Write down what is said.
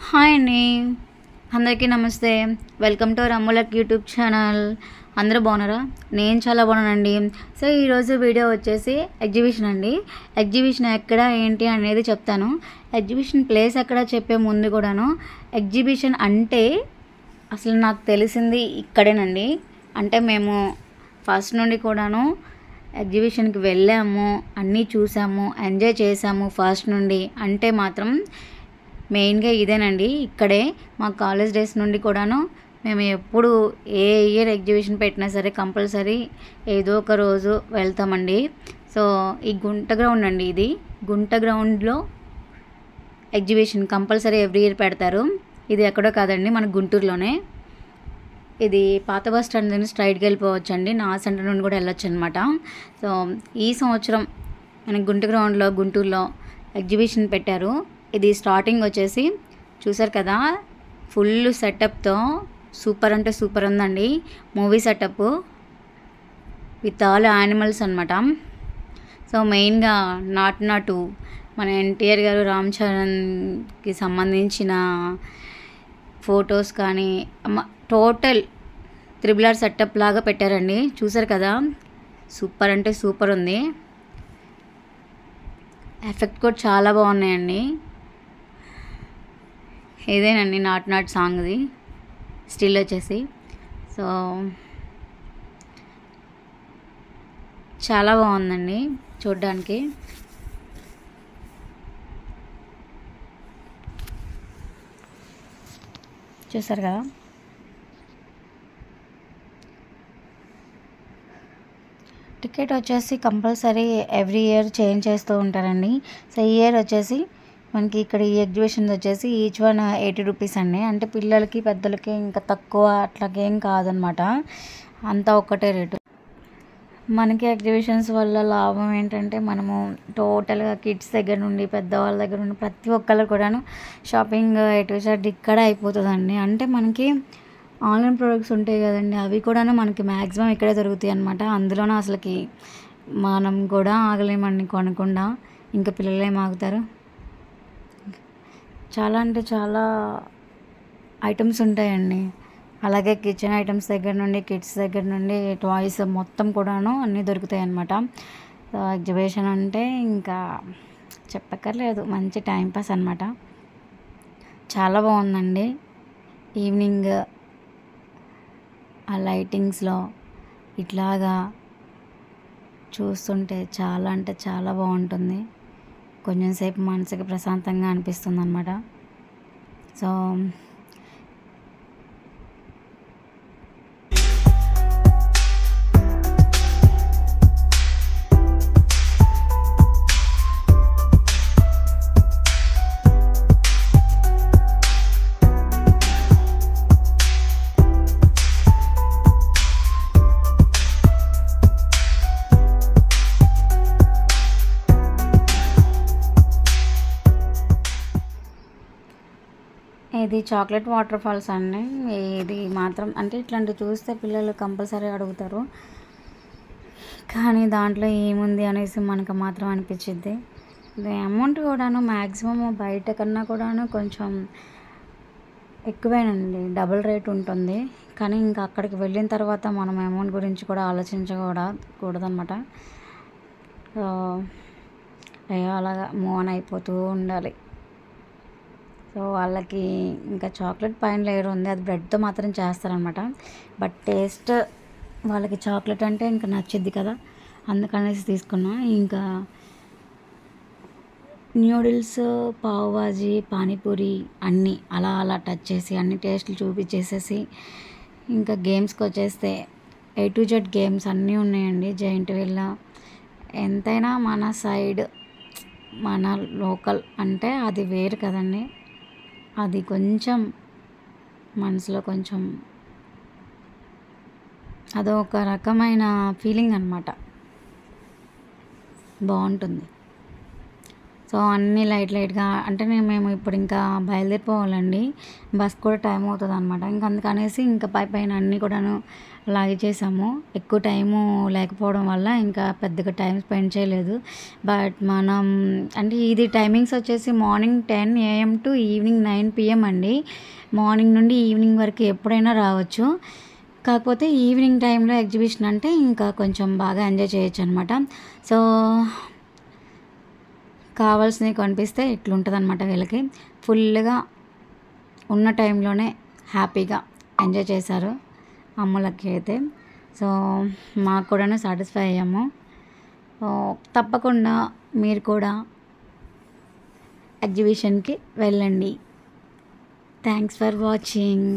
Hi అండి. అందరికీ నమస్తే. వెల్కమ్ టు రమ్ములక్ యూట్యూబ్ ఛానల్. అందరూ బాగున్నారా? నేను చాలా బాగున్నానండి. సో ఈరోజు వీడియో వచ్చేసి ఎగ్జిబిషన్ అండి. ఎగ్జిబిషన్ ఎక్కడ ఏంటి అనేది చెప్తాను. ఎగ్జిబిషన్ ప్లేస్ ఎక్కడ చెప్పే ముందు కూడాను ఎగ్జిబిషన్ అంటే అసలు నాకు తెలిసింది ఇక్కడేనండి. అంటే మేము ఫస్ట్ నుండి కూడాను ఎగ్జిబిషన్కి వెళ్ళాము, అన్నీ చూసాము, ఎంజాయ్ చేసాము ఫస్ట్ నుండి. అంటే మాత్రం మెయిన్గా ఇదేనండి. ఇక్కడే మా కాలేజ్ డేస్ నుండి కూడాను మేము ఎప్పుడు ఏ ఇయర్ ఎగ్జిబిషన్ పెట్టినా సరే కంపల్సరీ ఏదో ఒక రోజు వెళ్తామండి. సో ఈ గుంట గ్రౌండ్ అండి, ఇది గుంట గ్రౌండ్లో ఎగ్జిబిషన్ కంపల్సరీ ఎవ్రీ ఇయర్ పెడతారు. ఇది ఎక్కడో కాదండి, మన గుంటూరులోనే. ఇది పాత బస్ స్టాండ్ నుండి స్ట్రైట్గా వెళ్ళిపోవచ్చు అండి. నా సెంటర్ నుండి కూడా వెళ్ళొచ్చు అనమాట. సో ఈ సంవత్సరం మన గుంట గ్రౌండ్లో గుంటూరులో ఎగ్జిబిషన్ పెట్టారు. ఇది స్టార్టింగ్ వచ్చేసి చూసారు కదా, ఫుల్ సెటప్తో సూపర్ అంటే సూపర్ ఉందండి. Movie setup with all animals అనమాట. సో మెయిన్గా నాటు మన ఎన్టీఆర్ గారు రామ్ చరణ్కి సంబంధించిన ఫొటోస్ కానీ టోటల్ త్రిబుల్ ఆర్ సెటప్ లాగా పెట్టారండి. చూసారు కదా, సూపర్ అంటే సూపర్ ఉంది. ఎఫెక్ట్ కూడా చాలా బాగున్నాయండి. ఇదేనండి నాట్ సాంగ్ది స్టిల్ వచ్చేసి. సో చాలా బాగుందండి చూడ్డానికి. చూసారు కదా, టికెట్ వచ్చేసి కంపల్సరీ ఎవ్రీ ఇయర్ చేంజ్ చేస్తూ ఉంటారండి. సో ఈ ఇయర్ వచ్చేసి మనకి ఇక్కడ ఈ ఎగ్జిబిషన్ వచ్చేసి ఈచ్ వన్ 80 రూపీస్ అండి. అంటే పిల్లలకి పెద్దలకి ఇంకా తక్కువ అట్లాగేం కాదనమాట, అంతా ఒక్కటే రేటు. మనకి ఎగ్జిబిషన్స్ వల్ల లాభం ఏంటంటే మనము టోటల్గా కిడ్స్ దగ్గర నుండి పెద్దవాళ్ళ దగ్గర నుండి ప్రతి ఒక్కళ్ళు కూడాను షాపింగ్ ఎటు సైడ్ ఇక్కడ అయిపోతుందండి. అంటే మనకి ఆన్లైన్ ప్రొడక్ట్స్ ఉంటాయి కదండి, అవి కూడాను మనకి మ్యాక్సిమం ఇక్కడే దొరుకుతాయి అనమాట. అందులోనూ అసలుకి మనం కూడా ఆగలేమండి కొనకుండా. ఇంకా పిల్లలు ఏం ఆగుతారు. చాలా అంటే చాలా ఐటమ్స్ ఉంటాయండి. అలాగే కిచెన్ ఐటమ్స్ దగ్గర నుండి కిడ్స్ దగ్గర నుండి టాయ్స్ మొత్తం కూడాను అన్నీ దొరుకుతాయి అన్నమాట. సో ఎగ్జిబిషన్ అంటే ఇంకా చెప్పక్కర్లేదు, మంచి టైంపాస్ అనమాట. చాలా బాగుందండి. ఈవినింగ్ ఆ లైటింగ్స్లో ఇట్లాగా చూస్తుంటే చాలా అంటే చాలా బాగుంటుంది. కొంచెం సేపు మనసుకి ప్రశాంతంగా అనిపిస్తుంది అన్నమాట. సో ఇది చాక్లెట్ వాటర్ ఫాల్స్ అండి. ఇది మాత్రం అంటే ఇట్లాంటివి చూస్తే పిల్లలు కంపల్సరీ అడుగుతారు, కానీ దాంట్లో ఏముంది అనేసి మనకు మాత్రం అనిపించింది. ఇది అమౌంట్ కూడాను మ్యాక్సిమం బయట కన్నా కూడాను కొంచెం ఎక్కువేనండి, డబుల్ రేట్ ఉంటుంది. కానీ ఇంకా అక్కడికి వెళ్ళిన తర్వాత మనం అమౌంట్ గురించి కూడా ఆలోచించకూడదన్నమాట. సో అలాగా మూవ్ ఆన్ అయిపోతూ ఉండాలి. సో వాళ్ళకి ఇంకా చాక్లెట్ పైన లేయర్ ఉంది, అది బ్రెడ్తో మాత్రం చేస్తారనమాట. బట్ టేస్ట్ వాళ్ళకి చాక్లెట్ అంటే ఇంకా నచ్చిద్ది కదా, అందుకనేసి తీసుకున్నా. ఇంకా న్యూడిల్స్, పావ్ భాజీ, పానీపూరి అన్నీ అలా టచ్ చేసి అన్ని టేస్ట్లు చూపించేసేసి ఇంకా గేమ్స్కి వచ్చేస్తే A to Z గేమ్స్ అన్నీ ఉన్నాయండి. జైంట్ వీల్ ఎంతైనా మన సైడ్ మన లోకల్ అంటే అది వేరు కదండి. అది కొంచెం మనసులో కొంచెం అదొక రకమైన ఫీలింగ్ అనమాట, బాగుంటుంది. సో అన్నీ లైట్గా అంటే మేము ఇప్పుడు ఇంకా బయలుదేరిపోవాలండి. బస్ కూడా టైం అవుతుంది అనమాట. ఇంక అందుకనేసి ఇంకా పైన అన్నీ కూడాను అలాగే చేసాము. ఎక్కువ టైము లేకపోవడం వల్ల ఇంకా పెద్దగా టైం స్పెండ్ చేయలేదు. బట్ మనం అంటే ఇది టైమింగ్స్ వచ్చేసి morning 10 AM to evening 9 PM అండి. మార్నింగ్ నుండి ఈవినింగ్ వరకు ఎప్పుడైనా రావచ్చు. కాకపోతే ఈవినింగ్ టైంలో ఎగ్జిబిషన్ అంటే ఇంకా కొంచెం బాగా ఎంజాయ్ చేయొచ్చు అనమాట. సో కావాల్సినవి కొనిపిస్తే ఇట్లుంటుందన్నమాట వీళ్ళకి. ఫుల్గా ఉన్న టైంలోనే హ్యాపీగా ఎంజాయ్ చేశారు అమ్ములకి అయితే. సో మాకు కూడా సాటిస్ఫై అయ్యాము. తప్పకుండా మీరు కూడా ఎగ్జిబిషన్కి వెళ్ళండి. Thanks for watching.